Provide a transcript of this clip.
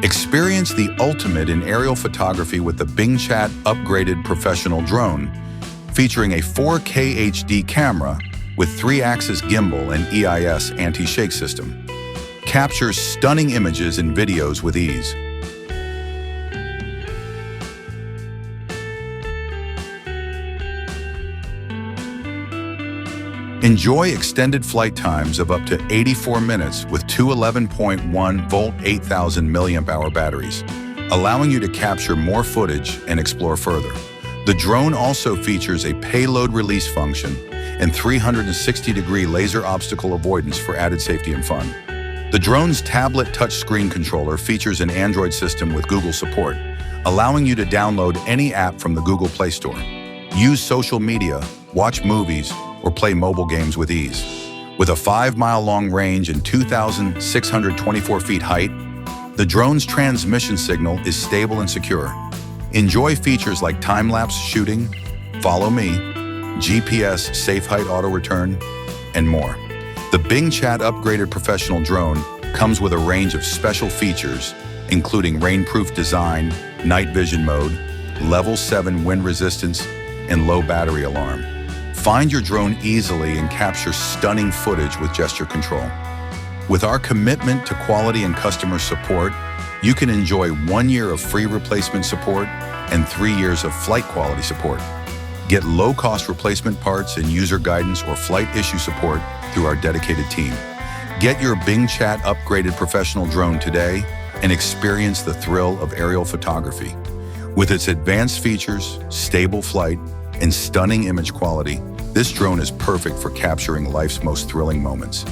Experience the ultimate in aerial photography with the Bing Chat Upgraded Professional Drone, featuring a 4K HD camera with 3-axis gimbal and EIS anti-shake system. Captures stunning images and videos with ease. Enjoy extended flight times of up to 84 minutes with two 11.1-volt 8,000 mAh batteries, allowing you to capture more footage and explore further. The drone also features a Payload Release Function and 360-degree Laser Obstacle Avoidance for added safety and fun. The drone's tablet touchscreen controller features an Android system with Google support, allowing you to download any app from the Google Play Store. Use social media, watch movies, or play mobile games with ease. With a 5-mile-long range and 2,624 feet height, the drone's transmission signal is stable and secure. Enjoy features like time-lapse shooting, follow me, GPS safe height auto return, and more. The Bing Chat Upgraded Professional Drone comes with a range of special features, including rainproof design, night vision mode, level 7 wind resistance, and low battery alarm. Find your drone easily and capture stunning footage with gesture control. With our commitment to quality and customer support, you can enjoy 1 year of free replacement support and 3 years of flight quality support. Get low-cost replacement parts and user guidance or flight issue support through our dedicated team. Get your Bing Chat Upgraded Professional Drone today and experience the thrill of aerial photography. With its advanced features, stable flight, and stunning image quality, this drone is perfect for capturing life's most thrilling moments.